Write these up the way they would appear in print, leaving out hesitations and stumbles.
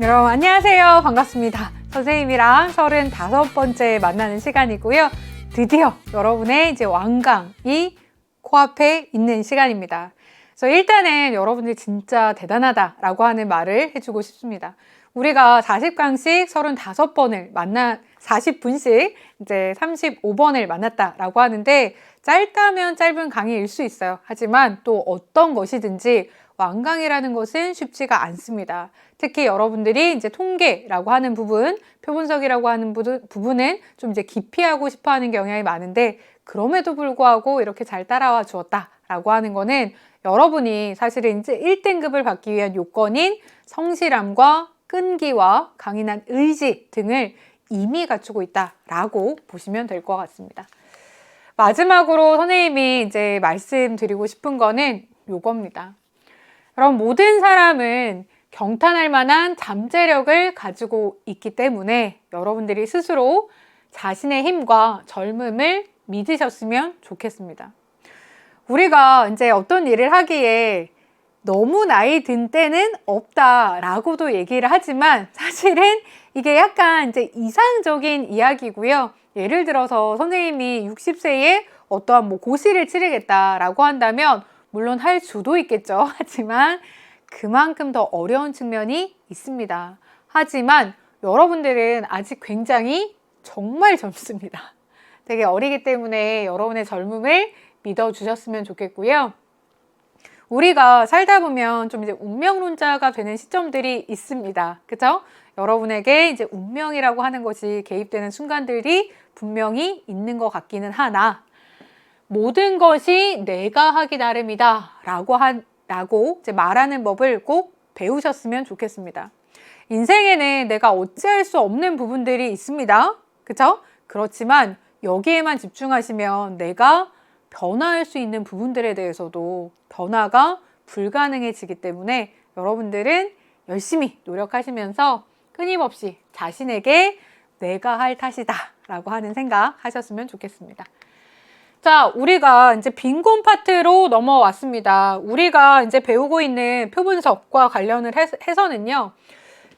여러분 안녕하세요. 반갑습니다. 선생님이랑 35번째 만나는 시간이고요. 드디어 여러분의 이제 완강이 코앞에 있는 시간입니다. 그래서 일단은 여러분들 진짜 대단하다라고 하는 말을 해주고 싶습니다. 우리가 40강씩 35번을 40분씩 이제 35번을 만났다라고 하는데 짧다면 짧은 강의일 수 있어요. 하지만 또 어떤 것이든지 완강이라는 것은 쉽지가 않습니다. 특히 여러분들이 이제 통계라고 하는 부분, 표분석이라고 하는 부분은 좀 이제 기피하고 싶어 하는 경향이 많은데 그럼에도 불구하고 이렇게 잘 따라와 주었다라고 하는 거는 여러분이 사실은 이제 1등급을 받기 위한 요건인 성실함과 끈기와 강인한 의지 등을 이미 갖추고 있다라고 보시면 될 것 같습니다. 마지막으로 선생님이 이제 말씀드리고 싶은 거는 요겁니다. 그럼 모든 사람은 경탄할 만한 잠재력을 가지고 있기 때문에 여러분들이 스스로 자신의 힘과 젊음을 믿으셨으면 좋겠습니다. 우리가 이제 어떤 일을 하기에 너무 나이 든 때는 없다라고도 얘기를 하지만 사실은 이게 약간 이제 이상적인 이야기고요. 예를 들어서 선생님이 60세에 어떠한 뭐 고시를 치르겠다라고 한다면 물론 할 수도 있겠죠. 하지만 그만큼 더 어려운 측면이 있습니다. 하지만 여러분들은 아직 굉장히 정말 젊습니다. 되게 어리기 때문에 여러분의 젊음을 믿어주셨으면 좋겠고요. 우리가 살다 보면 좀 이제 운명론자가 되는 시점들이 있습니다. 그죠? 여러분에게 이제 운명이라고 하는 것이 개입되는 순간들이 분명히 있는 것 같기는 하나 모든 것이 내가 하기 나름이다 라고 이제 말하는 법을 꼭 배우셨으면 좋겠습니다. 인생에는 내가 어찌할 수 없는 부분들이 있습니다. 그쵸? 그렇지만 여기에만 집중하시면 내가 변화할 수 있는 부분들에 대해서도 변화가 불가능해지기 때문에 여러분들은 열심히 노력하시면서 끊임없이 자신에게 내가 할 탓이다 라고 하는 생각 하셨으면 좋겠습니다. 자, 우리가 이제 빈곤 파트로 넘어왔습니다. 우리가 이제 배우고 있는 표분석과 관련을 해서는요.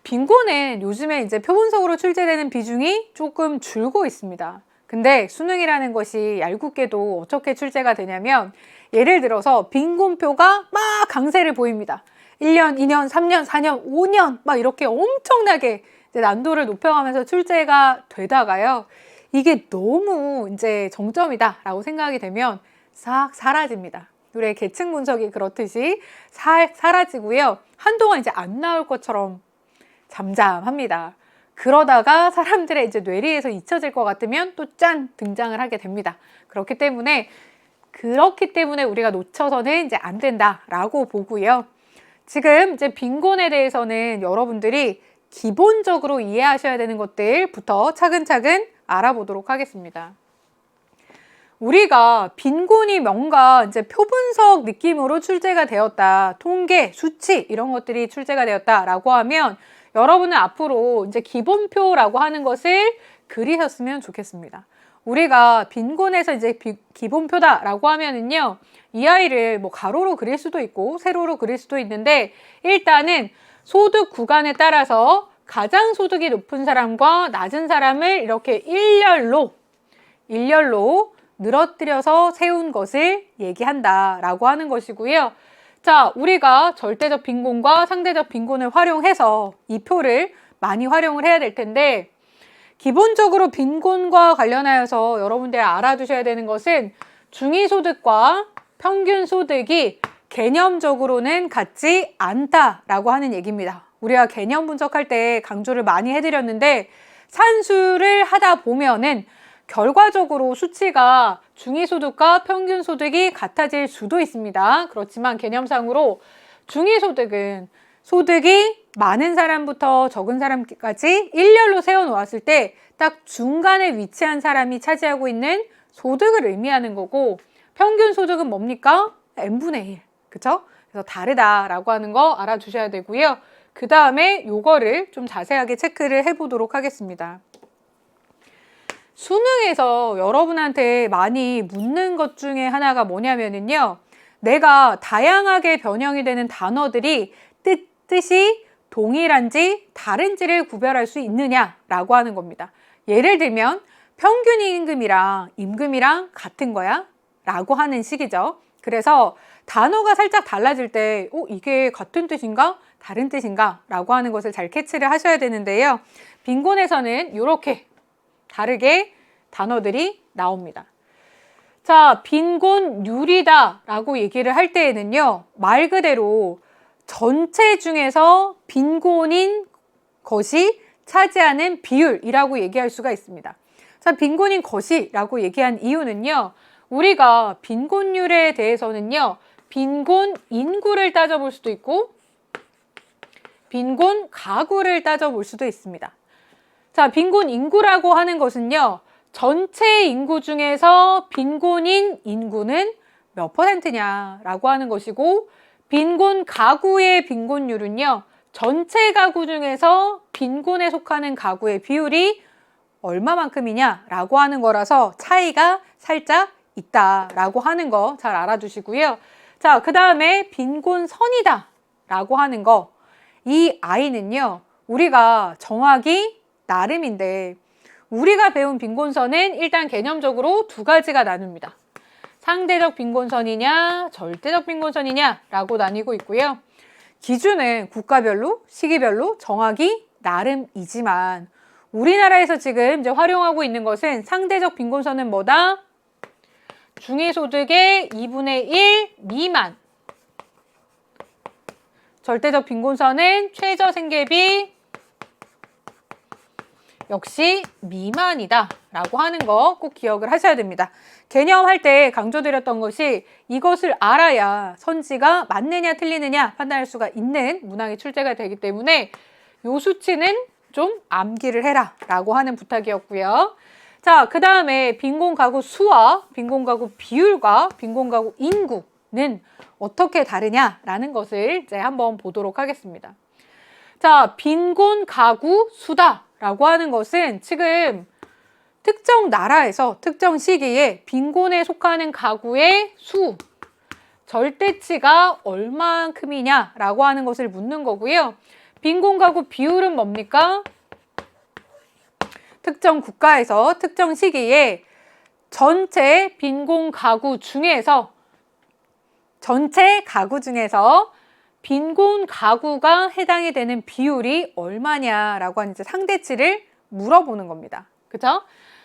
빈곤은 요즘에 이제 표분석으로 출제되는 비중이 조금 줄고 있습니다. 근데 수능이라는 것이 얄궂게도 어떻게 출제가 되냐면 예를 들어서 빈곤표가 막 강세를 보입니다. 1년, 2년, 3년, 4년, 5년 막 이렇게 엄청나게 이제 난도를 높여가면서 출제가 되다가요. 이게 너무 이제 정점이다라고 생각이 되면 싹 사라집니다. 우리의 계층 분석이 그렇듯이 사라지고요. 한동안 이제 안 나올 것처럼 잠잠합니다. 그러다가 사람들의 이제 뇌리에서 잊혀질 것 같으면 또 짠 등장을 하게 됩니다. 그렇기 때문에 우리가 놓쳐서는 이제 안 된다라고 보고요. 지금 이제 빈곤에 대해서는 여러분들이 기본적으로 이해하셔야 되는 것들부터 차근차근 알아보도록 하겠습니다. 우리가 빈곤이 뭔가 이제 표분석 느낌으로 출제가 되었다. 통계, 수치 이런 것들이 출제가 되었다라고 하면 여러분은 앞으로 이제 기본표라고 하는 것을 그리셨으면 좋겠습니다. 우리가 빈곤에서 이제 기본표다라고 하면은요. 이 아이를 뭐 가로로 그릴 수도 있고 세로로 그릴 수도 있는데 일단은 소득 구간에 따라서 가장 소득이 높은 사람과 낮은 사람을 이렇게 일렬로 늘어뜨려서 세운 것을 얘기한다라고 하는 것이고요. 자, 우리가 절대적 빈곤과 상대적 빈곤을 활용해서 이 표를 많이 활용을 해야 될 텐데 기본적으로 빈곤과 관련하여서 여러분들이 알아두셔야 되는 것은 중위소득과 평균소득이 개념적으로는 같지 않다라고 하는 얘기입니다. 우리가 개념 분석할 때 강조를 많이 해드렸는데 산수를 하다 보면은 결과적으로 수치가 중위소득과 평균소득이 같아질 수도 있습니다. 그렇지만 개념상으로 중위소득은 소득이 많은 사람부터 적은 사람까지 일렬로 세워놓았을 때 딱 중간에 위치한 사람이 차지하고 있는 소득을 의미하는 거고, 평균 소득은 뭡니까? n분의 1. 그쵸? 그래서 다르다라고 하는 거 알아두셔야 되고요. 그 다음에 요거를 좀 자세하게 체크를 해보도록 하겠습니다. 수능에서 여러분한테 많이 묻는 것 중에 하나가 뭐냐면요. 내가 다양하게 변형이 되는 단어들이 뜻이 동일한지 다른지를 구별할 수 있느냐라고 하는 겁니다. 예를 들면 평균 임금이랑 임금이랑 같은 거야? 라고 하는 식이죠. 그래서 단어가 살짝 달라질 때 이게 같은 뜻인가? 다른 뜻인가? 라고 하는 것을 잘 캐치를 하셔야 되는데요. 빈곤에서는 이렇게 다르게 단어들이 나옵니다. 자, 빈곤율이다 라고 얘기를 할 때에는요, 말 그대로 전체 중에서 빈곤인 것이 차지하는 비율이라고 얘기할 수가 있습니다. 자, 빈곤인 것이라고 얘기한 이유는요, 우리가 빈곤율에 대해서는요, 빈곤 인구를 따져볼 수도 있고 빈곤 가구를 따져볼 수도 있습니다. 자, 빈곤 인구라고 하는 것은요, 전체 인구 중에서 빈곤인 인구는 몇 %냐라고 하는 것이고, 빈곤 가구의 빈곤율은요, 전체 가구 중에서 빈곤에 속하는 가구의 비율이 얼마만큼이냐라고 하는 거라서 차이가 살짝 있다라고 하는 거 잘 알아두시고요. 자, 그 다음에 빈곤선이다 라고 하는 거, 이 아이는요, 우리가 정하기 나름인데, 우리가 배운 빈곤선은 일단 개념적으로 두 가지가 나뉩니다. 상대적 빈곤선이냐, 절대적 빈곤선이냐 라고 나뉘고 있고요. 기준은 국가별로, 시기별로 정하기 나름이지만, 우리나라에서 지금 이제 활용하고 있는 것은 상대적 빈곤선은 뭐다? 중위소득의 2분의 1 미만. 절대적 빈곤선은 최저생계비 역시 미만이다 라고 하는 거 꼭 기억을 하셔야 됩니다. 개념할 때 강조드렸던 것이 이것을 알아야 선지가 맞느냐 틀리느냐 판단할 수가 있는 문항이 출제가 되기 때문에 요 수치는 좀 암기를 해라 라고 하는 부탁이었고요. 자, 그 다음에 빈곤가구 수와 빈곤가구 비율과 빈곤가구 인구는 어떻게 다르냐라는 것을 이제 한번 보도록 하겠습니다. 자, 빈곤가구 수다라고 하는 것은 지금 특정 나라에서 특정 시기에 빈곤에 속하는 가구의 수, 절대치가 얼만큼이냐라고 하는 것을 묻는 거고요. 빈곤가구 비율은 뭡니까? 특정 국가에서 특정 시기에 전체 빈곤가구 중에서 전체 가구 중에서 빈곤 가구가 해당이 되는 비율이 얼마냐라고 하는 이제 상대치를 물어보는 겁니다. 그죠?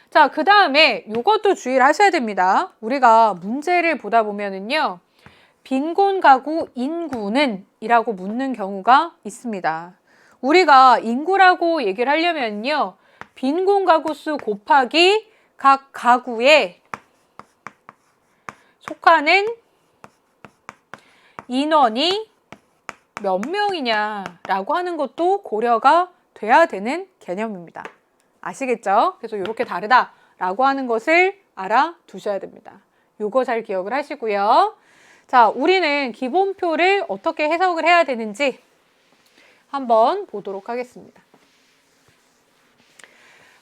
자, 그 다음에 이것도 주의를 하셔야 됩니다. 우리가 문제를 보다 보면은요, 빈곤 가구 인구는 이라고 묻는 경우가 있습니다. 우리가 인구라고 얘기를 하려면요, 빈곤 가구 수 곱하기 각 가구에 속하는 인원이 몇 명이냐라고 하는 것도 고려가 돼야 되는 개념입니다. 아시겠죠? 그래서 이렇게 다르다라고 하는 것을 알아두셔야 됩니다. 요거 잘 기억을 하시고요. 자, 우리는 기본표를 어떻게 해석을 해야 되는지 한번 보도록 하겠습니다.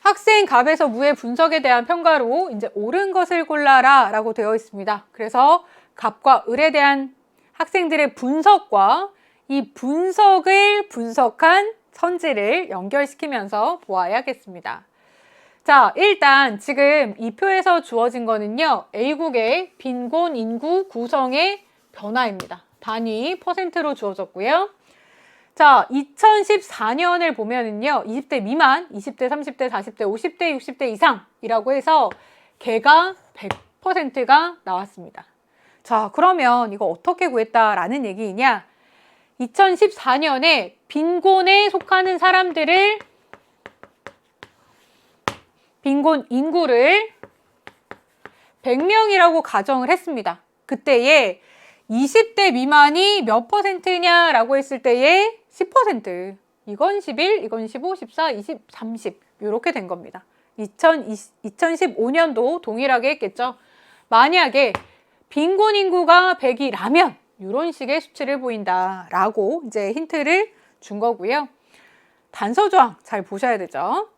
학생 갑에서 무의 분석에 대한 평가로 이제 옳은 것을 골라라 라고 되어 있습니다. 그래서 갑과 을에 대한 학생들의 분석과 이 분석을 분석한 선지를 연결시키면서 보아야겠습니다. 자, 일단 지금 이 표에서 주어진 거는요, A국의 빈곤 인구 구성의 변화입니다. 단위 %로 주어졌고요. 자, 2014년을 보면은요, 20대 미만, 20대, 30대, 40대, 50대, 60대 이상이라고 해서 개가 100%가 나왔습니다. 자, 그러면 이거 어떻게 구했다라는 얘기이냐? 2014년에 빈곤에 속하는 사람들을, 빈곤 인구를 100명이라고 가정을 했습니다. 그때에 20대 미만이 몇 %냐라고 했을 때에 10%. 이건 11, 이건 15, 14, 20, 30 이렇게 된 겁니다. 2015년도 동일하게 했겠죠. 만약에 빈곤 인구가 100이라면 이런 식의 수치를 보인다라고 이제 힌트를 준 거고요. 단서 조항 잘 보셔야 되죠.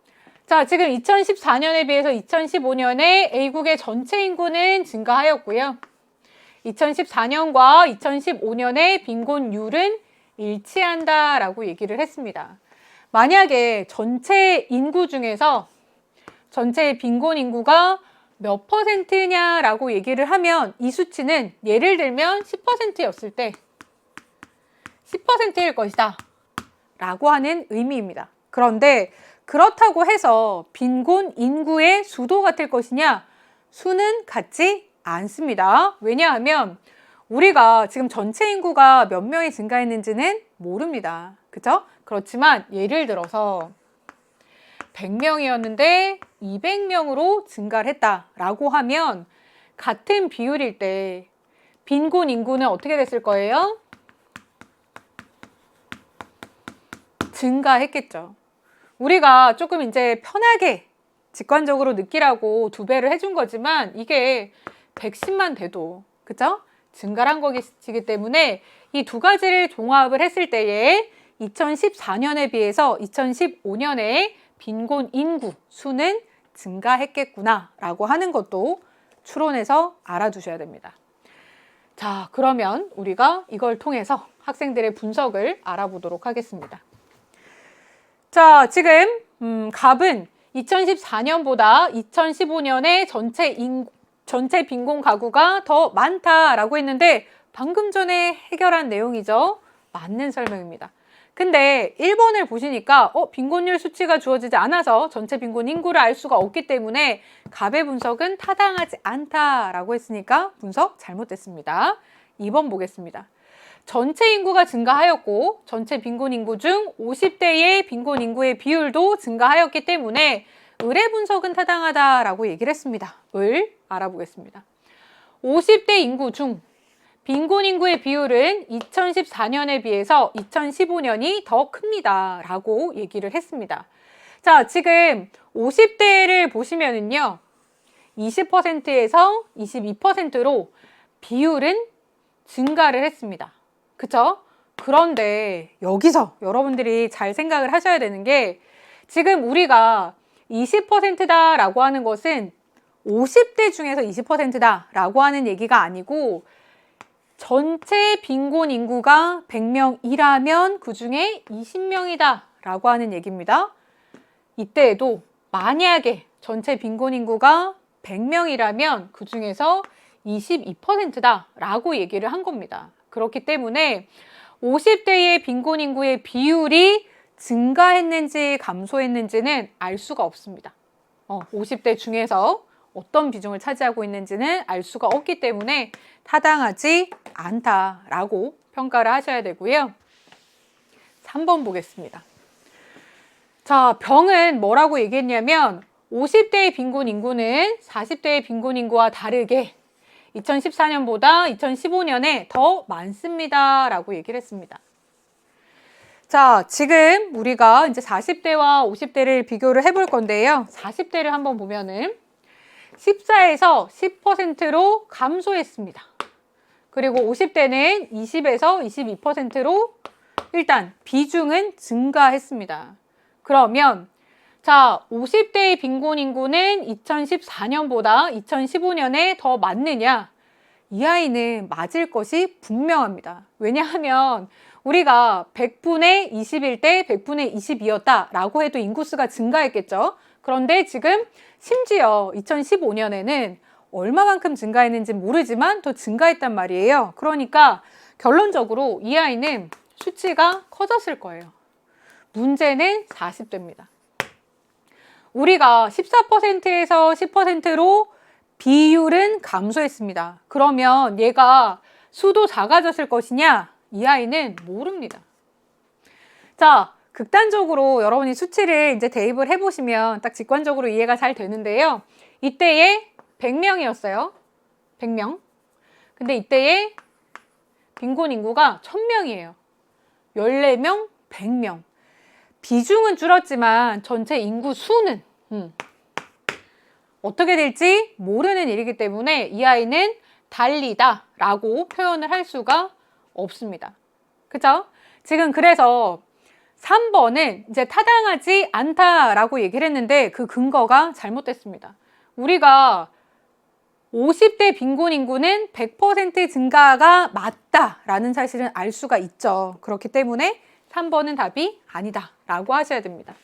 자, 지금 2014년에 비해서 2015년에 A국의 전체 인구는 증가하였고요. 2014년과 2015년의 빈곤율은 일치한다라고 얘기를 했습니다. 만약에 전체 인구 중에서 전체 빈곤 인구가 몇 %냐라고 얘기를 하면 이 수치는 예를 들면 10%였을 때 10%일 것이다 라고 하는 의미입니다. 그런데 그렇다고 해서 빈곤 인구의 수도 같을 것이냐? 수는 같지 않습니다. 왜냐하면 우리가 지금 전체 인구가 몇 명이 증가했는지는 모릅니다. 그죠? 그렇지만 예를 들어서 100명이었는데 200명으로 증가를 했다라고 하면 같은 비율일 때 빈곤 인구는 어떻게 됐을 거예요? 증가했겠죠. 우리가 조금 이제 편하게 직관적으로 느끼라고 2배를 해준 거지만 이게 110만 돼도 그죠? 증가를 한 것이기 때문에 이 두 가지를 종합을 했을 때에 2014년에 비해서 2015년에 빈곤 인구 수는 증가했겠구나 라고 하는 것도 추론해서 알아두셔야 됩니다. 자, 그러면 우리가 이걸 통해서 학생들의 분석을 알아보도록 하겠습니다. 자, 지금 갑은 2014년보다 2015년에 전체 빈곤 가구가 더 많다라고 했는데 방금 전에 해결한 내용이죠. 맞는 설명입니다. 근데 1번을 보시니까 빈곤율 수치가 주어지지 않아서 전체 빈곤 인구를 알 수가 없기 때문에 갑의 분석은 타당하지 않다라고 했으니까 분석 잘못됐습니다. 2번 보겠습니다. 전체 인구가 증가하였고 전체 빈곤 인구 중 50대의 빈곤 인구의 비율도 증가하였기 때문에 을의 분석은 타당하다라고 얘기를 했습니다. 을 알아보겠습니다. 50대 인구 중 빈곤 인구의 비율은 2014년에 비해서 2015년이 더 큽니다. 라고 얘기를 했습니다. 자, 지금 50대를 보시면은요. 20%에서 22%로 비율은 증가를 했습니다. 그쵸? 그런데 여기서 여러분들이 잘 생각을 하셔야 되는 게 지금 우리가 20%다라고 하는 것은 50대 중에서 20%다라고 하는 얘기가 아니고 전체 빈곤 인구가 100명이라면 그 중에 20명이다 라고 하는 얘기입니다. 이때에도 만약에 전체 빈곤 인구가 100명이라면 그 중에서 22%다 라고 얘기를 한 겁니다. 그렇기 때문에 50대의 빈곤 인구의 비율이 증가했는지 감소했는지는 알 수가 없습니다. 50대 중에서 어떤 비중을 차지하고 있는지는 알 수가 없기 때문에 타당하지 않다라고 평가를 하셔야 되고요. 3번 보겠습니다. 자, 병은 뭐라고 얘기했냐면 50대의 빈곤 인구는 40대의 빈곤 인구와 다르게 2014년보다 2015년에 더 많습니다 라고 얘기를 했습니다. 자, 지금 우리가 이제 40대와 50대를 비교를 해볼 건데요. 40대를 한번 보면은 14에서 10%로 감소했습니다. 그리고 50대는 20에서 22%로 일단 비중은 증가했습니다. 그러면 자, 50대의 빈곤 인구는 2014년보다 2015년에 더 많느냐? 이 아이는 맞을 것이 분명합니다. 왜냐하면 우리가 100분의 20일 때 100분의 20이었다라고 해도 인구수가 증가했겠죠. 그런데 지금 심지어 2015년에는 얼마만큼 증가했는지 모르지만 더 증가했단 말이에요. 그러니까 결론적으로 이 아이는 수치가 커졌을 거예요. 문제는 40대입니다. 우리가 14%에서 10%로 비율은 감소했습니다. 그러면 얘가 수도 작아졌을 것이냐? 이 아이는 모릅니다. 자, 극단적으로 여러분이 수치를 이제 대입을 해보시면 딱 직관적으로 이해가 잘 되는데요. 이때에 100명이었어요. 100명. 근데 이때에 빈곤 인구가 1000명이에요. 14명 100명. 비중은 줄었지만 전체 인구 수는 어떻게 될지 모르는 일이기 때문에 이 아이는 달리다 라고 표현을 할 수가 없습니다. 그죠? 지금 그래서 3번은 이제 타당하지 않다라고 얘기를 했는데 그 근거가 잘못됐습니다. 우리가 50대 빈곤 인구는 100% 증가가 맞다라는 사실은 알 수가 있죠. 그렇기 때문에 3번은 답이 아니다 라고 하셔야 됩니다.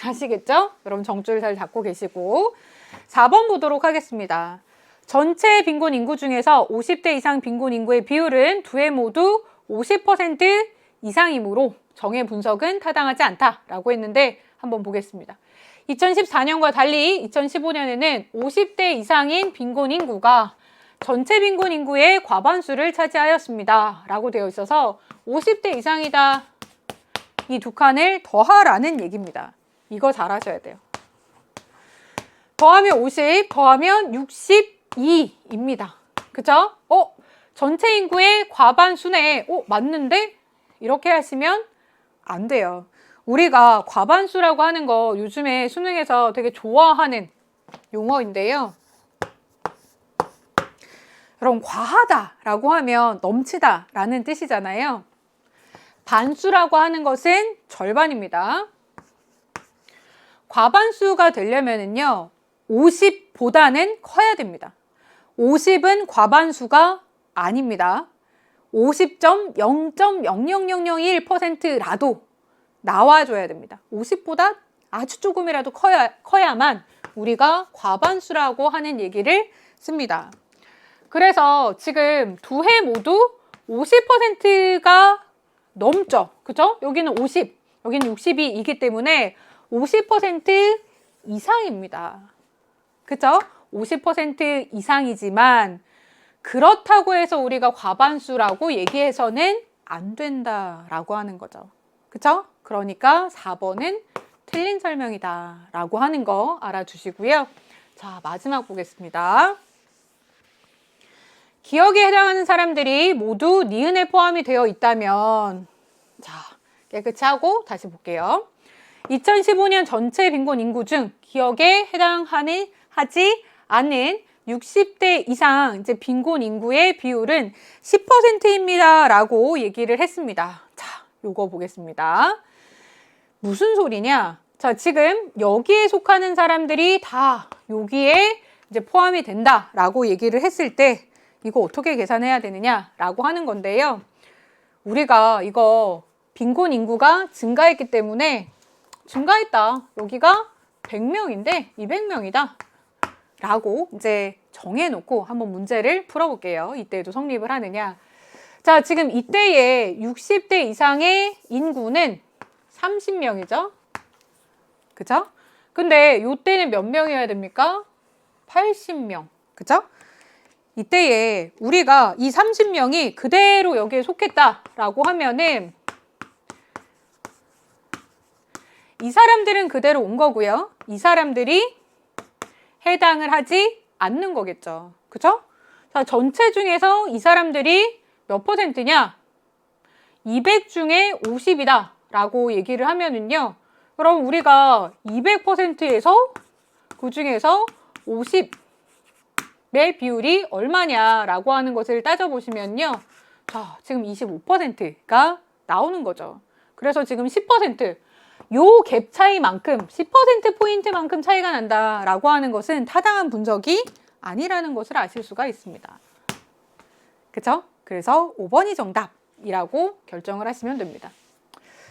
아시겠죠? 여러분 정줄 잘 잡고 계시고 4번 보도록 하겠습니다. 전체 빈곤 인구 중에서 50대 이상 빈곤 인구의 비율은 두 해 모두 50% 이상이므로 정의 분석은 타당하지 않다라고 했는데 한번 보겠습니다. 2014년과 달리 2015년에는 50대 이상인 빈곤 인구가 전체 빈곤 인구의 과반수를 차지하였습니다. 라고 되어 있어서 50대 이상이다. 이 두 칸을 더하라는 얘기입니다. 이거 잘 하셔야 돼요. 더하면 50, 더하면 62입니다. 그죠? 전체 인구의 과반수네. 맞는데? 이렇게 하시면 안 돼요. 우리가 과반수라고 하는 거 요즘에 수능에서 되게 좋아하는 용어인데요. 여러분, 과하다라고 하면 넘치다라는 뜻이잖아요. 반수라고 하는 것은 절반입니다. 과반수가 되려면은요, 50보다는 커야 됩니다. 50은 과반수가 아닙니다. 50.0.00001%라도 나와줘야 됩니다. 50보다 아주 조금이라도 커야만 우리가 과반수라고 하는 얘기를 씁니다. 그래서 지금 두 해 모두 50%가 넘죠. 그죠? 여기는 50, 여기는 62이기 때문에 50% 이상입니다. 그죠? 50% 이상이지만 그렇다고 해서 우리가 과반수라고 얘기해서는 안 된다라고 하는 거죠. 그죠? 그러니까 4번은 틀린 설명이다 라고 하는 거 알아두시고요. 자, 마지막 보겠습니다. 기억에 해당하는 사람들이 모두 니은에 포함이 되어 있다면, 자, 깨끗이 하고 다시 볼게요. 2015년 전체 빈곤 인구 중 기억에 하지 않는 60대 이상 이제 빈곤 인구의 비율은 10%입니다 라고 얘기를 했습니다. 자, 요거 보겠습니다. 무슨 소리냐? 자, 지금 여기에 속하는 사람들이 다 여기에 이제 포함이 된다 라고 얘기를 했을 때 이거 어떻게 계산해야 되느냐 라고 하는 건데요. 우리가 이거 빈곤 인구가 증가했기 때문에 증가했다. 여기가 100명인데 200명이다. 라고 이제 정해놓고 한번 문제를 풀어볼게요. 이때도 성립을 하느냐. 자, 지금 이때의 60대 이상의 인구는 30명이죠. 그죠? 근데 이때는 몇 명이어야 됩니까? 80명. 그죠? 이때에 우리가 이 30명이 그대로 여기에 속했다라고 하면은 이 사람들은 그대로 온 거고요. 이 사람들이 해당을 하지 않는 거겠죠. 그죠? 자, 전체 중에서 이 사람들이 몇 퍼센트냐? 200 중에 50이다 라고 얘기를 하면은요. 그럼 우리가 200%에서 그 중에서 50의 비율이 얼마냐라고 하는 것을 따져보시면요. 자, 지금 25%가 나오는 거죠. 그래서 지금 10%, 요 갭 차이만큼 10%포인트만큼 차이가 난다라고 하는 것은 타당한 분석이 아니라는 것을 아실 수가 있습니다. 그쵸? 그래서 5번이 정답이라고 결정을 하시면 됩니다.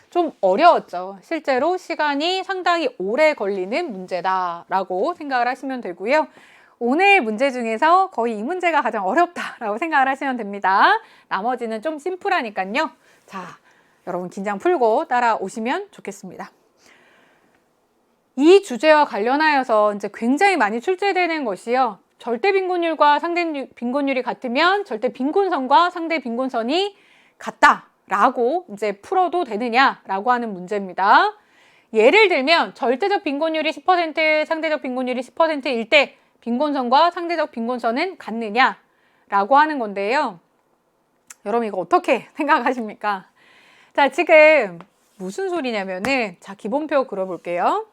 좀 어려웠죠. 실제로 시간이 상당히 오래 걸리는 문제다라고 생각을 하시면 되고요. 오늘 문제 중에서 거의 이 문제가 가장 어렵다라고 생각을 하시면 됩니다. 나머지는 좀 심플하니까요. 자, 여러분 긴장 풀고 따라오시면 좋겠습니다. 이 주제와 관련하여서 이제 굉장히 많이 출제되는 것이요. 절대 빈곤율과 상대 빈곤율이 같으면 절대 빈곤선과 상대 빈곤선이 같다라고 이제 풀어도 되느냐라고 하는 문제입니다. 예를 들면 절대적 빈곤율이 10%, 상대적 빈곤율이 10%일 때 빈곤선과 상대적 빈곤선은 같느냐라고 하는 건데요. 여러분 이거 어떻게 생각하십니까? 자, 지금 무슨 소리냐면은, 자, 기본표 그려볼게요.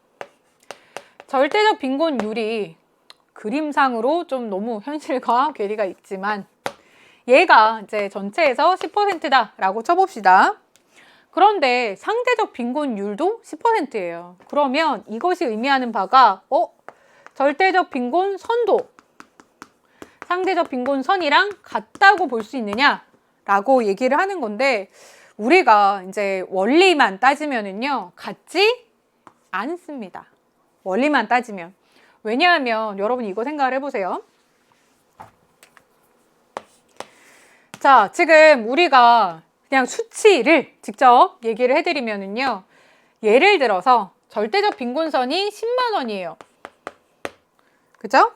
절대적 빈곤율이 그림상으로 좀 너무 현실과 괴리가 있지만, 얘가 이제 전체에서 10%다라고 쳐봅시다. 그런데 상대적 빈곤율도 10%예요. 그러면 이것이 의미하는 바가, 절대적 빈곤선도 상대적 빈곤선이랑 같다고 볼 수 있느냐라고 얘기를 하는 건데, 우리가 이제 원리만 따지면은요, 같지 않습니다. 원리만 따지면. 왜냐하면 여러분 이거 생각을 해보세요. 자, 지금 우리가 그냥 수치를 직접 얘기를 해드리면은요, 예를 들어서 절대적 빈곤선이 10만 원이에요. 그죠?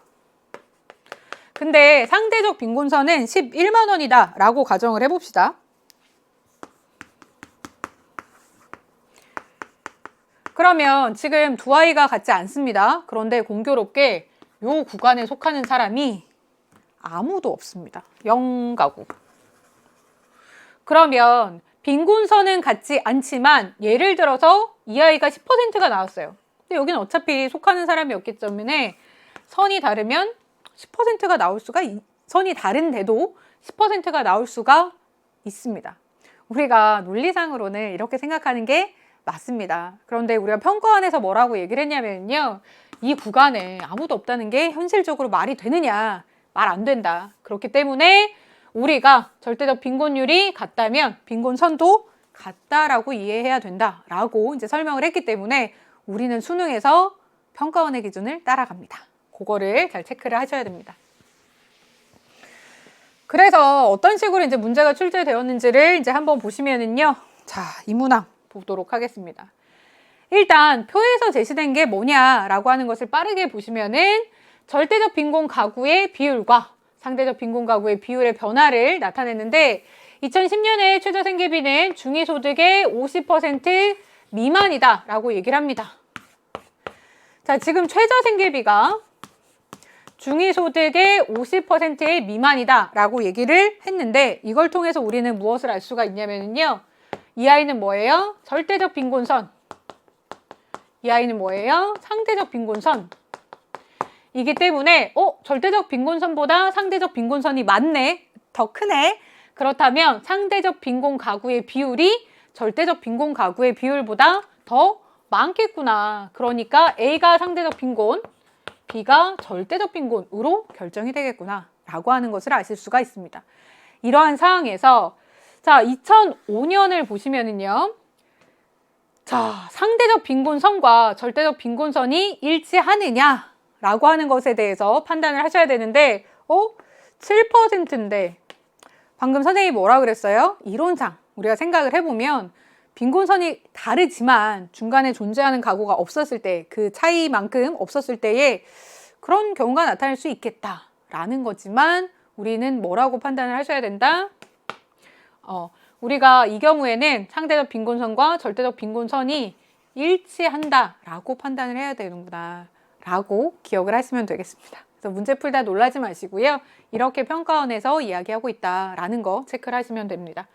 근데 상대적 빈곤선은 11만 원이다 라고 가정을 해봅시다. 그러면 지금 두 아이가 같지 않습니다. 그런데 공교롭게 이 구간에 속하는 사람이 아무도 없습니다. 0가구. 그러면 빈곤선은 같지 않지만 예를 들어서 이 아이가 10%가 나왔어요. 근데 여기는 어차피 속하는 사람이 없기 때문에 선이 다르면 10%가 나올 수가, 선이 다른데도 10%가 나올 수가 있습니다. 우리가 논리상으로는 이렇게 생각하는 게 맞습니다. 그런데 우리가 평가원에서 뭐라고 얘기를 했냐면요, 이 구간에 아무도 없다는 게 현실적으로 말이 되느냐, 말 안 된다. 그렇기 때문에 우리가 절대적 빈곤율이 같다면 빈곤선도 같다라고 이해해야 된다라고 이제 설명을 했기 때문에 우리는 수능에서 평가원의 기준을 따라갑니다. 그거를 잘 체크를 하셔야 됩니다. 그래서 어떤 식으로 이제 문제가 출제되었는지를 이제 한번 보시면은요, 자, 이 문항 보도록 하겠습니다. 일단 표에서 제시된 게 뭐냐라고 하는 것을 빠르게 보시면은 절대적 빈곤 가구의 비율과 상대적 빈곤 가구의 비율의 변화를 나타냈는데, 2010년에 최저 생계비는 중위소득의 50% 미만이다 라고 얘기를 합니다. 자, 지금 최저 생계비가 중위소득의 50%의 미만이다 라고 얘기를 했는데, 이걸 통해서 우리는 무엇을 알 수가 있냐면요, 이 아이는 뭐예요? 절대적 빈곤선. 이 아이는 뭐예요? 상대적 빈곤선. 이기 때문에 절대적 빈곤선보다 상대적 빈곤선이 많네, 더 크네. 그렇다면 상대적 빈곤 가구의 비율이 절대적 빈곤 가구의 비율보다 더 많겠구나. 그러니까 A가 상대적 빈곤, B가 절대적 빈곤으로 결정이 되겠구나 라고 하는 것을 아실 수가 있습니다. 이러한 상황에서 자, 2005년을 보시면은요, 자, 상대적 빈곤선과 절대적 빈곤선이 일치하느냐 라고 하는 것에 대해서 판단을 하셔야 되는데, 7%인데 방금 선생님이 뭐라 그랬어요? 이론상 우리가 생각을 해보면 빈곤선이 다르지만 중간에 존재하는 가구가 없었을 때, 그 차이만큼 없었을 때에 그런 경우가 나타날 수 있겠다라는 거지만, 우리는 뭐라고 판단을 하셔야 된다? 우리가 이 경우에는 상대적 빈곤선과 절대적 빈곤선이 일치한다라고 판단을 해야 되는구나 라고 기억을 하시면 되겠습니다. 그래서 문제 풀다 놀라지 마시고요, 이렇게 평가원에서 이야기하고 있다라는 거 체크를 하시면 됩니다.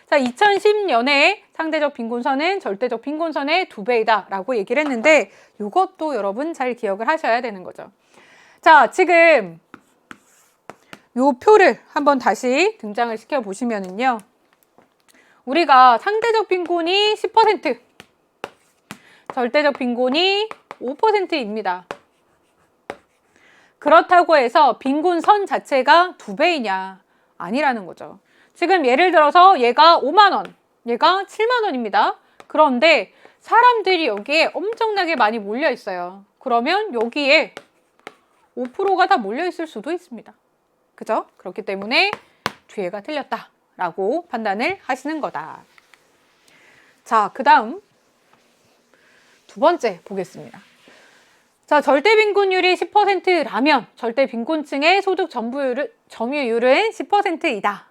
자, 2010년에 상대적 빈곤선은 절대적 빈곤선의 2배이다 라고 얘기를 했는데, 이것도 여러분 잘 기억을 하셔야 되는 거죠. 자, 지금 요 표를 한번 다시 등장을 시켜 보시면은요, 우리가 상대적 빈곤이 10%, 절대적 빈곤이 5%입니다. 그렇다고 해서 빈곤선 자체가 2배이냐? 아니라는 거죠. 지금 예를 들어서 얘가 5만 원, 얘가 7만 원입니다. 그런데 사람들이 여기에 엄청나게 많이 몰려 있어요. 그러면 여기에 5%가 다 몰려 있을 수도 있습니다. 그죠? 그렇기 때문에 뒤에가 틀렸다라고 판단을 하시는 거다. 자, 그 다음 두 번째 보겠습니다. 자, 절대 빈곤율이 10%라면 절대 빈곤층의 소득 점유율은 10%이다.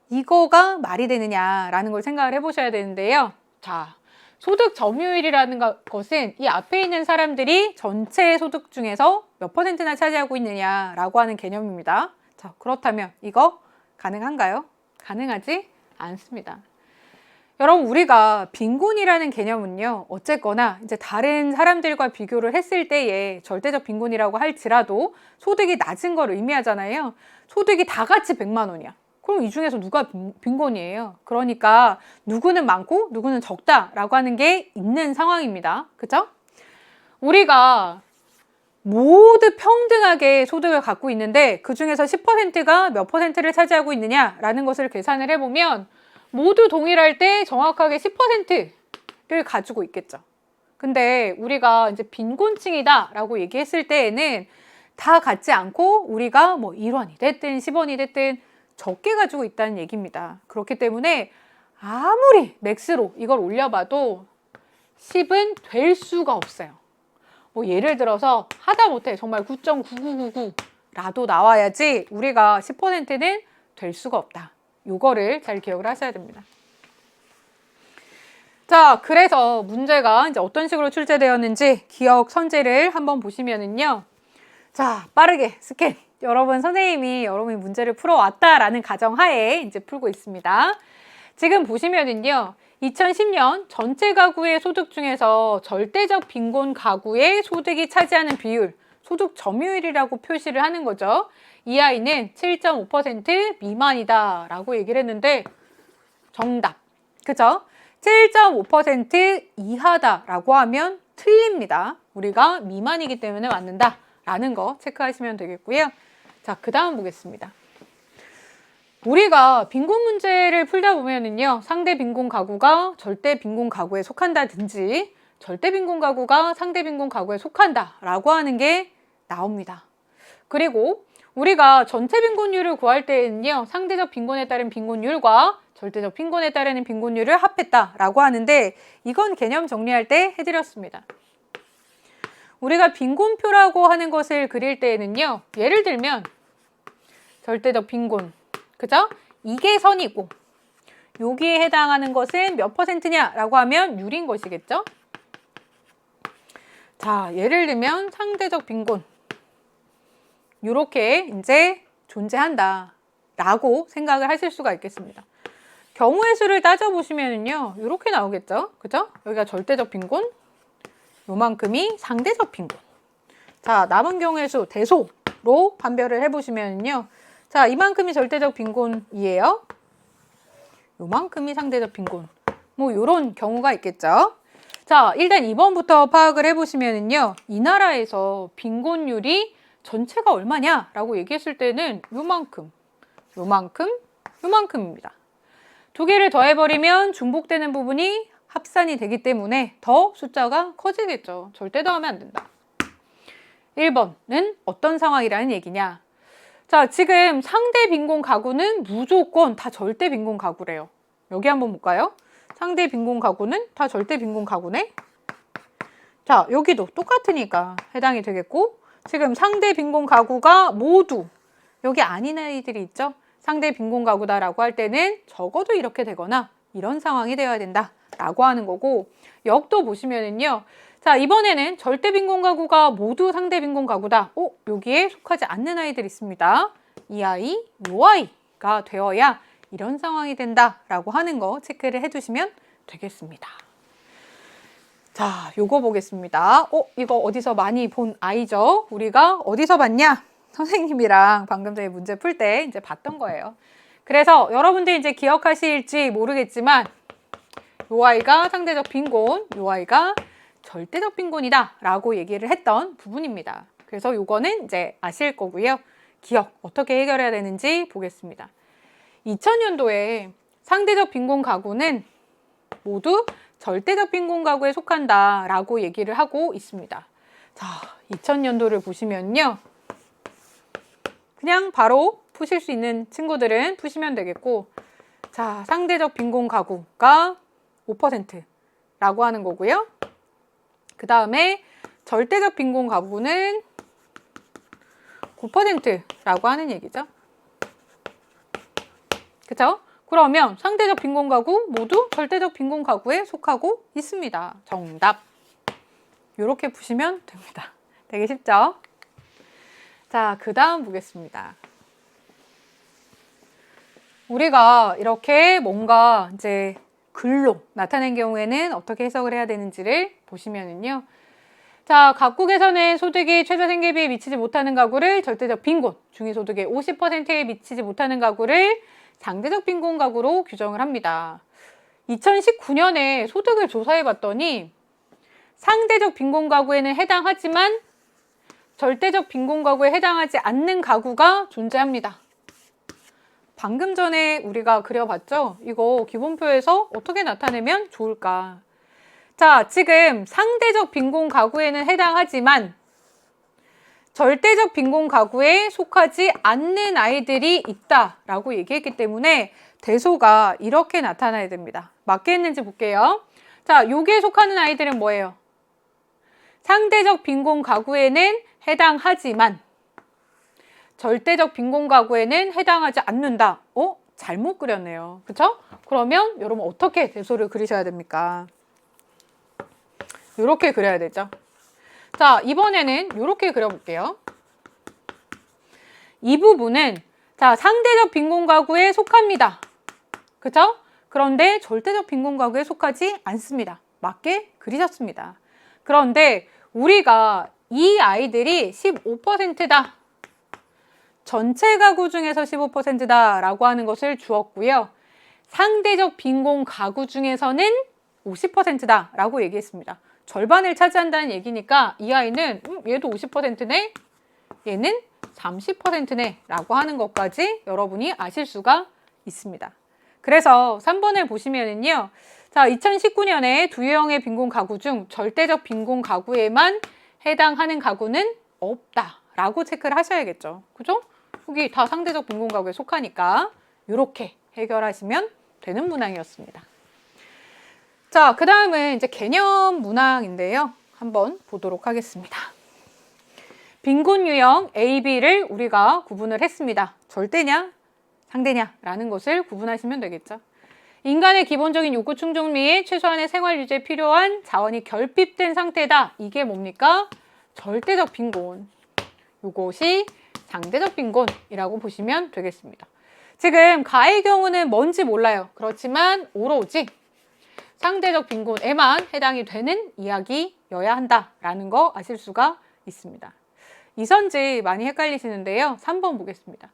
이거가 말이 되느냐라는 걸 생각을 해보셔야 되는데요. 자, 소득 점유율이라는 것은 이 앞에 있는 사람들이 전체 소득 중에서 몇 %나 차지하고 있느냐라고 하는 개념입니다. 자, 그렇다면 이거 가능한가요? 가능하지 않습니다. 여러분, 우리가 빈곤이라는 개념은요, 어쨌거나 이제 다른 사람들과 비교를 했을 때에 절대적 빈곤이라고 할지라도 소득이 낮은 걸 의미하잖아요. 소득이 다 같이 100만 원이야. 그럼 이 중에서 누가 빈곤이에요? 그러니까 누구는 많고 누구는 적다라고 하는 게 있는 상황입니다. 그죠? 우리가 모두 평등하게 소득을 갖고 있는데 그 중에서 10%가 몇 퍼센트를 차지하고 있느냐라는 것을 계산을 해보면 모두 동일할 때 정확하게 10%를 가지고 있겠죠. 근데 우리가 이제 빈곤층이다 라고 얘기했을 때에는 다 같지 않고 우리가 뭐 1원이 됐든 10원이 됐든 적게 가지고 있다는 얘기입니다. 그렇기 때문에 아무리 맥스로 이걸 올려봐도 10은 될 수가 없어요. 뭐 예를 들어서 하다못해 정말 9.9999라도 나와야지 우리가 10%는 될 수가 없다. 요거를 잘 기억을 하셔야 됩니다. 자, 그래서 문제가 이제 어떤 식으로 출제되었는지 기억 선제를 한번 보시면은요. 자, 빠르게 스캔. 선생님이 여러분이 문제를 풀어왔다라는 가정하에 이제 풀고 있습니다. 지금 보시면은요. 2010년 전체 가구의 소득 중에서 절대적 빈곤 가구의 소득이 차지하는 비율, 소득 점유율이라고 표시를 하는 거죠. 이 아이는 7.5% 미만이다 라고 얘기를 했는데 정답, 그죠? 7.5% 이하다 라고 하면 틀립니다. 우리가 미만이기 때문에 맞는다 라는 거 체크하시면 되겠고요. 자, 그 다음 보겠습니다. 우리가 빈곤 문제를 풀다 보면은요, 상대 빈곤 가구가 절대 빈곤 가구에 속한다든지 절대 빈곤 가구가 상대 빈곤 가구에 속한다 라고 하는 게 나옵니다. 그리고 우리가 전체 빈곤율을 구할 때에는요, 상대적 빈곤에 따른 빈곤율과 절대적 빈곤에 따르는 빈곤율을 합했다 라고 하는데 이건 개념 정리할 때 해드렸습니다. 우리가 빈곤표라고 하는 것을 그릴 때에는요, 예를 들면 절대적 빈곤, 그죠? 이게 선이고 여기에 해당하는 것은 몇 퍼센트냐라고 하면 율인 것이겠죠? 자, 예를 들면 상대적 빈곤 이렇게 이제 존재한다 라고 생각을 하실 수가 있겠습니다. 경우의 수를 따져보시면요 이렇게 나오겠죠? 그죠? 여기가 절대적 빈곤, 요만큼이 상대적 빈곤. 자, 남은 경우의 수 대소로 판별을 해보시면요, 자, 이만큼이 절대적 빈곤이에요. 요만큼이 상대적 빈곤. 뭐 요런 경우가 있겠죠. 자, 일단 2번부터 파악을 해보시면은요, 이 나라에서 빈곤율이 전체가 얼마냐라고 얘기했을 때는 요만큼, 요만큼, 요만큼입니다. 두 개를 더해버리면 중복되는 부분이 합산이 되기 때문에 더 숫자가 커지겠죠. 절대 더하면 안 된다. 1번은 어떤 상황이라는 얘기냐? 자, 지금 상대 빈곤 가구는 무조건 다 절대 빈곤 가구래요. 여기 한번 볼까요? 상대 빈곤 가구는 다 절대 빈곤 가구네? 자, 여기도 똑같으니까 해당이 되겠고, 지금 상대 빈곤 가구가 모두 여기 아닌 아이들이 있죠? 상대 빈곤 가구다라고 할 때는 적어도 이렇게 되거나 이런 상황이 되어야 된다 라고 하는 거고, 역도 보시면은요, 자, 이번에는 절대 빈곤 가구가 모두 상대 빈곤 가구다. 여기에 속하지 않는 아이들이 있습니다. 이 아이, 요 아이가 되어야 이런 상황이 된다라고 하는 거 체크를 해두시면 되겠습니다. 자, 요거 보겠습니다. 이거 어디서 많이 본 아이죠? 우리가 어디서 봤냐? 선생님이랑 방금 전에 문제 풀 때 이제 봤던 거예요. 그래서 여러분들 이제 기억하실지 모르겠지만 요 아이가 상대적 빈곤, 요 아이가 절대적 빈곤이다 라고 얘기를 했던 부분입니다. 그래서 요거는 이제 아실 거고요. 기억 어떻게 해결해야 되는지 보겠습니다. 2000년도에 상대적 빈곤 가구는 모두 절대적 빈곤 가구에 속한다 라고 얘기를 하고 있습니다. 자, 2000년도를 보시면요, 그냥 바로 푸실 수 있는 친구들은 푸시면 되겠고, 자, 상대적 빈곤 가구가 5%라고 하는 거고요. 그 다음에 절대적 빈곤 가구는 9%라고 하는 얘기죠. 그쵸? 그러면 상대적 빈곤 가구 모두 절대적 빈곤 가구에 속하고 있습니다. 정답. 이렇게 푸시면 됩니다. 되게 쉽죠? 자, 그 다음 보겠습니다. 우리가 이렇게 뭔가 이제 글로 나타낸 경우에는 어떻게 해석을 해야 되는지를 보시면은요. 자, 각국에서는 소득이 최저생계비에 미치지 못하는 가구를 절대적 빈곤, 중위소득의 50%에 미치지 못하는 가구를 상대적 빈곤 가구로 규정을 합니다. 2019년에 소득을 조사해 봤더니 상대적 빈곤 가구에는 해당하지만 절대적 빈곤 가구에 해당하지 않는 가구가 존재합니다. 방금 전에 우리가 그려봤죠? 이거 기본표에서 어떻게 나타내면 좋을까? 자, 지금 상대적 빈곤 가구에는 해당하지만 절대적 빈곤 가구에 속하지 않는 아이들이 있다라고 얘기했기 때문에 대소가 이렇게 나타나야 됩니다. 맞게 했는지 볼게요. 자, 여기에 속하는 아이들은 뭐예요? 상대적 빈곤 가구에는 해당하지만 절대적 빈곤 가구에는 해당하지 않는다. 잘못 그렸네요. 그쵸? 그러면 여러분 어떻게 대소를 그리셔야 됩니까? 이렇게 그려야 되죠. 자, 이번에는 이렇게 그려볼게요. 이 부분은 자, 상대적 빈곤 가구에 속합니다. 그쵸? 그런데 절대적 빈곤 가구에 속하지 않습니다. 맞게 그리셨습니다. 그런데 우리가 이 아이들이 15%다. 전체 가구 중에서 15%다 라고 하는 것을 주었고요. 상대적 빈곤 가구 중에서는 50%다 라고 얘기했습니다. 절반을 차지한다는 얘기니까 이 아이는 얘도 50%네, 얘는 30%네 라고 하는 것까지 여러분이 아실 수가 있습니다. 그래서 3번을 보시면은요. 자, 2019년에 두 유형의 빈곤 가구 중 절대적 빈곤 가구에만 해당하는 가구는 없다 라고 체크를 하셔야겠죠. 그죠? 여기 다 상대적 빈곤 가구에 속하니까 이렇게 해결하시면 되는 문항이었습니다. 자, 그 다음은 이제 개념 문항인데요. 한번 보도록 하겠습니다. 빈곤 유형 A, B를 우리가 구분을 했습니다. 절대냐, 상대냐 라는 것을 구분하시면 되겠죠. 인간의 기본적인 욕구 충족 및 최소한의 생활 유지에 필요한 자원이 결핍된 상태다. 이게 뭡니까? 절대적 빈곤. 이것이 상대적 빈곤이라고 보시면 되겠습니다. 지금 가의 경우는 뭔지 몰라요. 그렇지만 오로지 상대적 빈곤에만 해당이 되는 이야기여야 한다라는 거 아실 수가 있습니다. 이선지 많이 헷갈리시는데요. 3번 보겠습니다.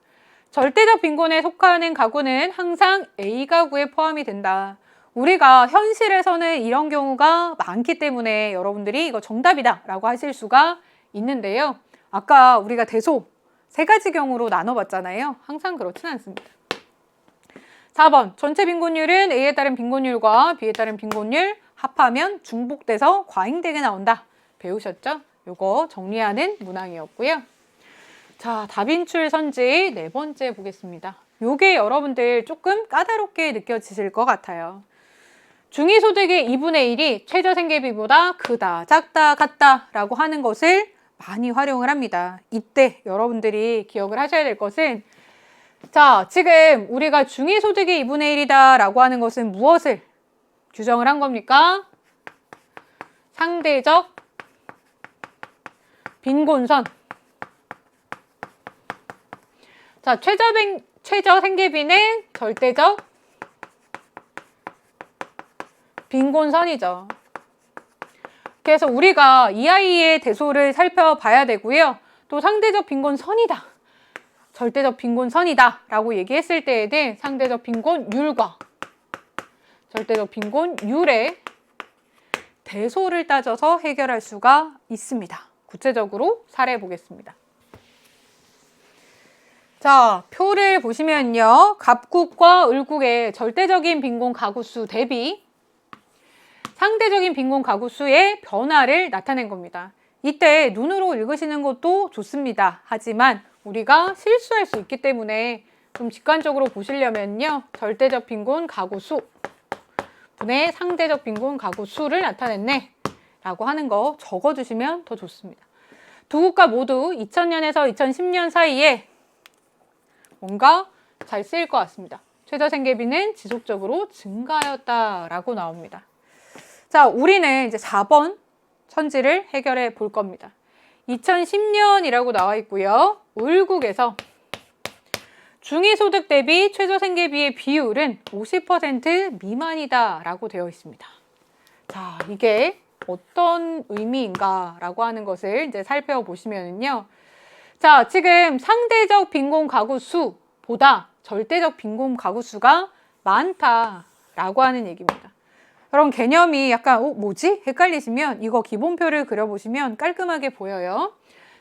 절대적 빈곤에 속하는 가구는 항상 A 가구에 포함이 된다. 우리가 현실에서는 이런 경우가 많기 때문에 여러분들이 이거 정답이다 라고 하실 수가 있는데요. 아까 우리가 대소 3가지 경우로 나눠봤잖아요. 항상 그렇진 않습니다. 4번 전체 빈곤율은 A에 따른 빈곤율과 B에 따른 빈곤율 합하면 중복돼서 과잉되게 나온다. 배우셨죠? 요거 정리하는 문항이었고요. 자, 다빈출 선지 4번째 보겠습니다. 요게 여러분들 조금 까다롭게 느껴지실 것 같아요. 중위소득의 2분의 1이 최저생계비보다 크다, 작다, 같다 라고 하는 것을 많이 활용을 합니다. 이때 여러분들이 기억을 하셔야 될 것은 자, 지금 우리가 중위소득의 2분의 1이다 라고 하는 것은 무엇을 규정을 한 겁니까? 상대적 빈곤선. 자, 최저생계비는 절대적 빈곤선이죠. 그래서 우리가 이 아이의 대소를 살펴봐야 되고요. 또 상대적 빈곤선이다, 절대적 빈곤선이다 라고 얘기했을 때에는 상대적 빈곤율과 절대적 빈곤율의 대소를 따져서 해결할 수가 있습니다. 구체적으로 사례 보겠습니다. 자, 표를 보시면요. 갑국과 을국의 절대적인 빈곤 가구 수 대비 상대적인 빈곤 가구 수의 변화를 나타낸 겁니다. 이때 눈으로 읽으시는 것도 좋습니다. 하지만 우리가 실수할 수 있기 때문에 좀 직관적으로 보시려면요. 절대적 빈곤 가구 수 분의 상대적 빈곤 가구 수를 나타냈네 라고 하는 거 적어주시면 더 좋습니다. 두 국가 모두 2000년에서 2010년 사이에 뭔가 잘 쓰일 것 같습니다. 최저생계비는 지속적으로 증가하였다라고 나옵니다. 자, 우리는 이제 4번 선지를 해결해 볼 겁니다. 2010년이라고 나와 있고요. 을국에서 중위소득 대비 최저생계비의 비율은 50% 미만이다 라고 되어 있습니다. 자, 이게 어떤 의미인가 라고 하는 것을 이제 살펴보시면요. 자, 지금 상대적 빈곤 가구 수보다 절대적 빈곤 가구 수가 많다라고 하는 얘기입니다. 그런 개념이 약간 뭐지? 헷갈리시면 이거 기본표를 그려보시면 깔끔하게 보여요.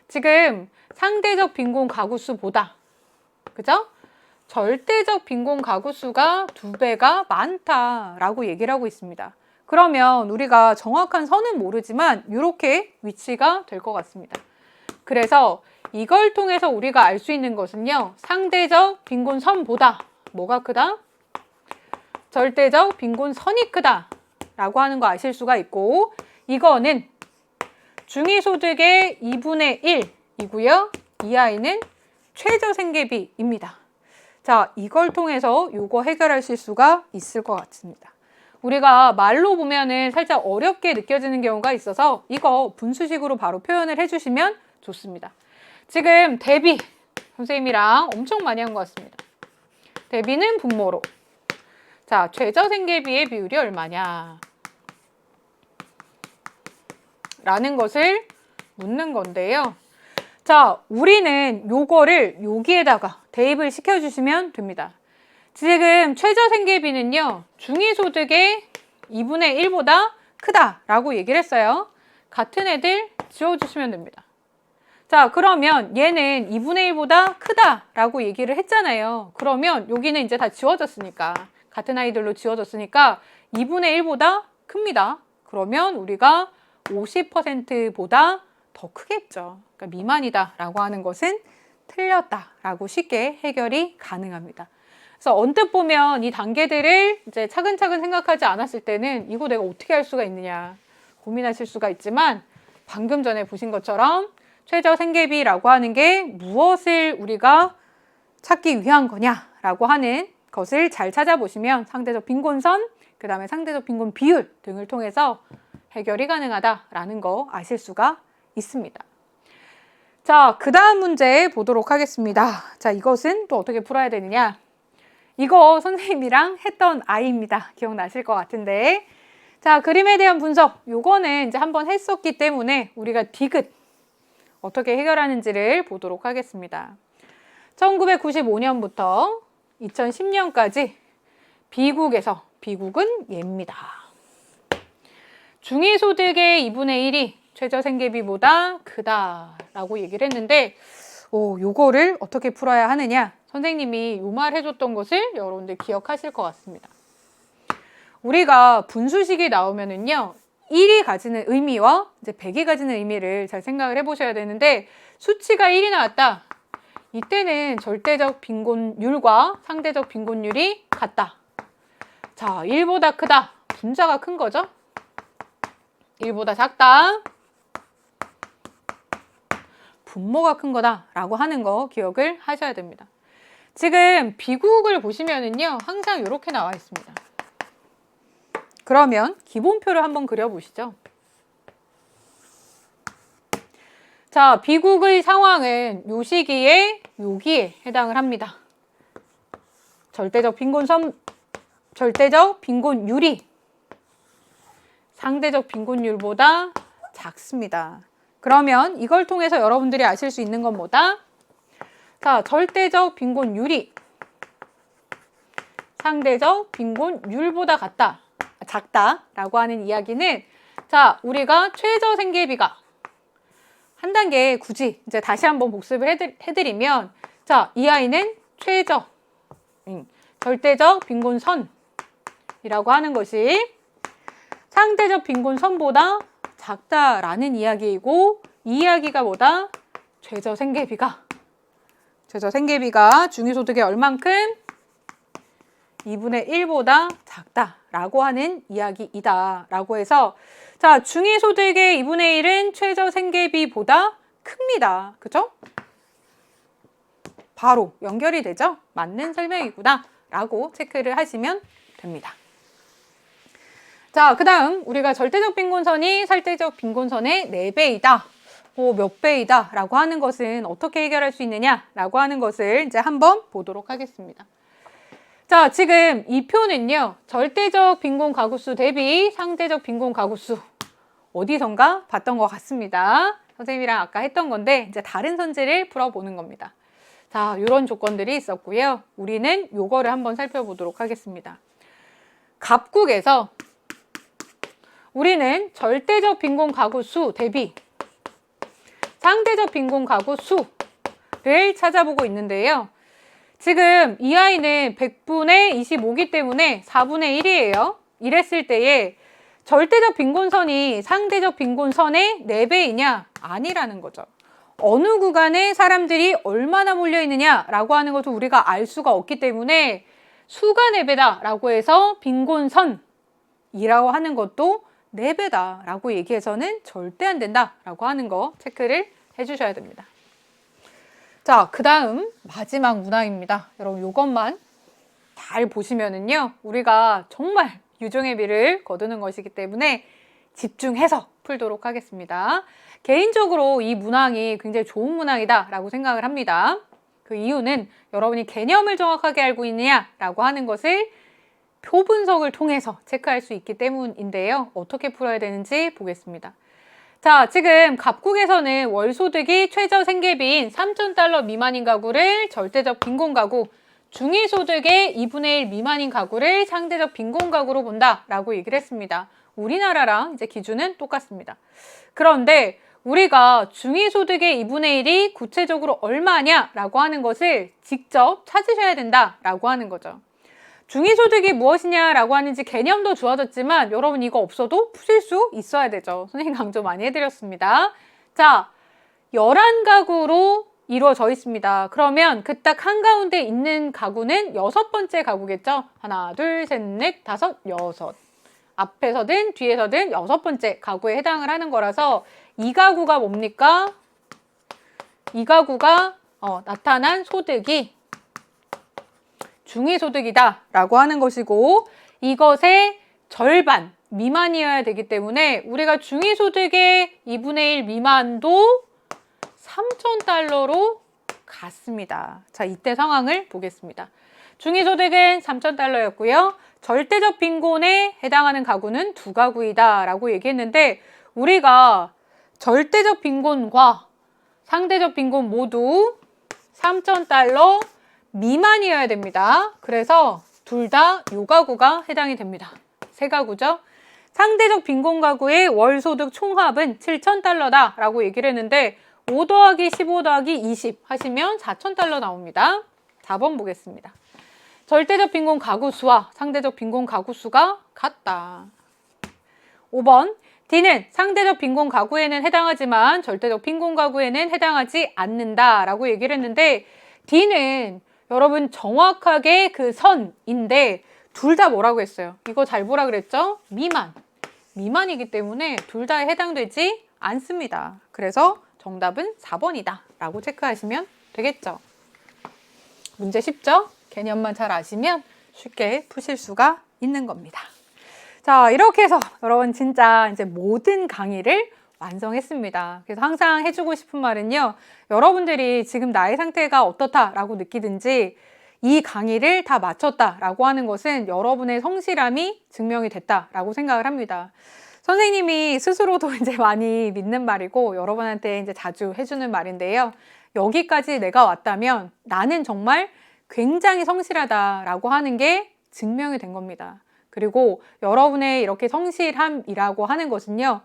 지금 상대적 빈곤 가구 수보다, 그죠? 절대적 빈곤 가구 수가 2배가 많다라고 얘기를 하고 있습니다. 그러면 우리가 정확한 선은 모르지만 이렇게 위치가 될 것 같습니다. 그래서 이걸 통해서 우리가 알 수 있는 것은요. 상대적 빈곤선보다 뭐가 크다? 절대적 빈곤선이 크다 라고 하는 거 아실 수가 있고, 이거는 중위소득의 2분의 1이고요. 이 아이는 최저생계비입니다. 자, 이걸 통해서 이거 해결하실 수가 있을 것 같습니다. 우리가 말로 보면은 살짝 어렵게 느껴지는 경우가 있어서 이거 분수식으로 바로 표현을 해주시면 좋습니다. 지금 대비 선생님이랑 엄청 많이 한 것 같습니다. 대비는 분모로. 자, 최저생계비의 비율이 얼마냐 라는 것을 묻는 건데요. 자, 우리는 요거를 여기에다가 대입을 시켜주시면 됩니다. 지금 최저생계비는요, 중위소득의 2분의 1보다 크다라고 얘기를 했어요. 같은 애들 지워주시면 됩니다. 자, 그러면 얘는 2분의 1보다 크다라고 얘기를 했잖아요. 그러면 여기는 이제 다 지워졌으니까, 같은 아이들로 지워졌으니까 2분의 1보다 큽니다. 그러면 우리가 50%보다 더 크겠죠. 그러니까 미만이다라고 하는 것은 틀렸다라고 쉽게 해결이 가능합니다. 그래서 언뜻 보면 이 단계들을 이제 차근차근 생각하지 않았을 때는 이거 내가 어떻게 할 수가 있느냐 고민하실 수가 있지만, 방금 전에 보신 것처럼 최저생계비라고 하는 게 무엇을 우리가 찾기 위한 거냐라고 하는 것을 잘 찾아보시면 상대적 빈곤선, 그 다음에 상대적 빈곤 비율 등을 통해서 해결이 가능하다라는 거 아실 수가 있습니다. 자, 그 다음 문제 보도록 하겠습니다. 자, 이것은 또 어떻게 풀어야 되느냐? 이거 선생님이랑 했던 아이입니다. 기억나실 것 같은데. 자, 그림에 대한 분석. 요거는 이제 한번 했었기 때문에 우리가 디귿 어떻게 해결하는지를 보도록 하겠습니다. 1995년부터 2010년까지 비국에서, 비국은 얘입니다. 중위소득의 2분의 1이 최저생계비보다 크다라고 얘기를 했는데, 요거를 어떻게 풀어야 하느냐? 선생님이 요 말 해줬던 것을 여러분들 기억하실 것 같습니다. 우리가 분수식이 나오면은요, 1이 가지는 의미와 이제 100이 가지는 의미를 잘 생각을 해보셔야 되는데, 수치가 1이 나왔다. 이때는 절대적 빈곤율과 상대적 빈곤율이 같다. 자, 1보다 크다. 분자가 큰 거죠? 1보다 작다. 분모가 큰 거다라고 하는 거 기억을 하셔야 됩니다. 지금 비국을 보시면은요, 항상 이렇게 나와 있습니다. 그러면 기본표를 한번 그려보시죠. 자, 비국의 상황은 요 시기에 여기에 해당을 합니다. 절대적 빈곤율이 상대적 빈곤율보다 작습니다. 그러면 이걸 통해서 여러분들이 아실 수 있는 건 뭐다? 자, 절대적 빈곤율이 상대적 빈곤율보다 작다라고 하는 이야기는, 자, 우리가 최저생계비가 한 단계 굳이 이제 다시 한번 복습을 해드리면, 자, 이 아이는 절대적 빈곤선이라고 하는 것이 상대적 빈곤선보다 작다라는 이야기이고, 이 이야기가 뭐다? 최저생계비가 중위소득의 얼만큼? 2분의 1보다 작다라고 하는 이야기이다 라고 해서, 자, 중위소득의 2분의 1은 최저생계비보다 큽니다. 그죠? 바로 연결이 되죠? 맞는 설명이구나 라고 체크를 하시면 됩니다. 자, 그 다음 우리가 절대적 빈곤선이 상대적 빈곤선의 4배이다 몇 배이다 라고 하는 것은 어떻게 해결할 수 있느냐 라고 하는 것을 이제 한번 보도록 하겠습니다. 자, 지금 이 표는요, 절대적 빈곤 가구수 대비 상대적 빈곤 가구수 어디선가 봤던 것 같습니다. 선생님이랑 아까 했던 건데 이제 다른 선지를 풀어보는 겁니다. 자, 이런 조건들이 있었고요. 우리는 요거를 한번 살펴보도록 하겠습니다. 갑국에서 우리는 절대적 빈곤 가구 수 대비 상대적 빈곤 가구 수를 찾아보고 있는데요. 지금 이 아이는 100분의 25기 때문에 4분의 1이에요. 이랬을 때에 절대적 빈곤선이 상대적 빈곤선의 4배이냐? 아니라는 거죠. 어느 구간에 사람들이 얼마나 몰려있느냐 라고 하는 것도 우리가 알 수가 없기 때문에 수가 4배다 라고 해서 빈곤선이라고 하는 것도 4배다 라고 얘기해서는 절대 안 된다 라고 하는 거 체크를 해주셔야 됩니다. 자, 그 다음 마지막 문항입니다. 여러분 이것만 잘 보시면은요, 우리가 정말 유종의 미를 거두는 것이기 때문에 집중해서 풀도록 하겠습니다. 개인적으로 이 문항이 굉장히 좋은 문항이다 라고 생각을 합니다. 그 이유는 여러분이 개념을 정확하게 알고 있느냐라고 하는 것을 표 분석을 통해서 체크할 수 있기 때문인데요. 어떻게 풀어야 되는지 보겠습니다. 자, 지금 갑국에서는 월소득이 최저 생계비인 3,000달러 미만인 가구를 절대적 빈곤 가구, 중위소득의 2분의 1 미만인 가구를 상대적 빈곤 가구로 본다라고 얘기를 했습니다. 우리나라랑 이제 기준은 똑같습니다. 그런데 우리가 중위소득의 2분의 1이 구체적으로 얼마냐라고 하는 것을 직접 찾으셔야 된다라고 하는 거죠. 중위소득이 무엇이냐라고 하는지 개념도 주어졌지만 여러분 이거 없어도 푸실 수 있어야 되죠. 선생님 강조 많이 해드렸습니다. 자, 11가구로 이루어져 있습니다. 그러면 그 딱 한가운데 있는 가구는 6번째 가구겠죠. 하나, 둘, 셋, 넷, 다섯, 여섯. 앞에서든 뒤에서든 6번째 가구에 해당을 하는 거라서 이 가구가 뭡니까? 이 가구가 나타난 소득이 중위소득이다 라고 하는 것이고 이것의 절반 미만이어야 되기 때문에 우리가 중위소득의 2분의 1 미만도 3,000달러로 갔습니다. 자, 이때 상황을 보겠습니다. 중위소득은 3,000달러였고요. 절대적 빈곤에 해당하는 가구는 2가구이다 라고 얘기했는데 우리가 절대적 빈곤과 상대적 빈곤 모두 3,000달러 미만이어야 됩니다. 그래서 둘 다 요 가구가 해당이 됩니다. 3가구죠. 상대적 빈곤 가구의 월소득 총합은 7,000달러다 라고 얘기를 했는데 5 더하기 15 더하기 20 하시면 4,000달러 나옵니다. 4번 보겠습니다. 절대적 빈곤 가구 수와 상대적 빈곤 가구 수가 같다. 5번 D는 상대적 빈곤 가구에는 해당하지만 절대적 빈곤 가구에는 해당하지 않는다 라고 얘기를 했는데 D는 여러분 정확하게 그 선인데 둘 다 뭐라고 했어요? 이거 잘 보라 그랬죠? 미만이기 때문에 둘 다 해당되지 않습니다. 그래서 정답은 4번이다 라고 체크하시면 되겠죠. 문제 쉽죠? 개념만 잘 아시면 쉽게 푸실 수가 있는 겁니다. 자, 이렇게 해서 여러분 진짜 이제 모든 강의를 완성했습니다. 그래서 항상 해주고 싶은 말은요, 여러분들이 지금 나의 상태가 어떻다라고 느끼든지 이 강의를 다 마쳤다라고 하는 것은 여러분의 성실함이 증명이 됐다라고 생각을 합니다. 선생님이 스스로도 이제 많이 믿는 말이고 여러분한테 이제 자주 해주는 말인데요. 여기까지 내가 왔다면 나는 정말 굉장히 성실하다라고 하는 게 증명이 된 겁니다. 그리고 여러분의 이렇게 성실함이라고 하는 것은요,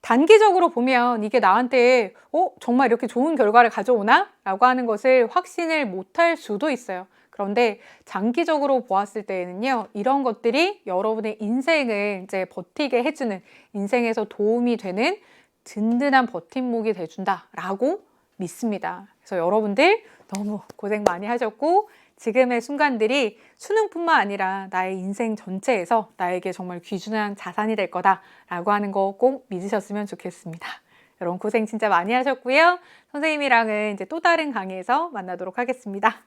단기적으로 보면 이게 나한테 정말 이렇게 좋은 결과를 가져오나? 라고 하는 것을 확신을 못할 수도 있어요. 그런데 장기적으로 보았을 때에는요, 이런 것들이 여러분의 인생을 이제 버티게 해주는, 인생에서 도움이 되는 든든한 버팀목이 돼준다라고 믿습니다. 그래서 여러분들 너무 고생 많이 하셨고 지금의 순간들이 수능뿐만 아니라 나의 인생 전체에서 나에게 정말 귀중한 자산이 될 거다라고 하는 거 꼭 믿으셨으면 좋겠습니다. 여러분 고생 진짜 많이 하셨고요. 선생님이랑은 이제 또 다른 강의에서 만나도록 하겠습니다.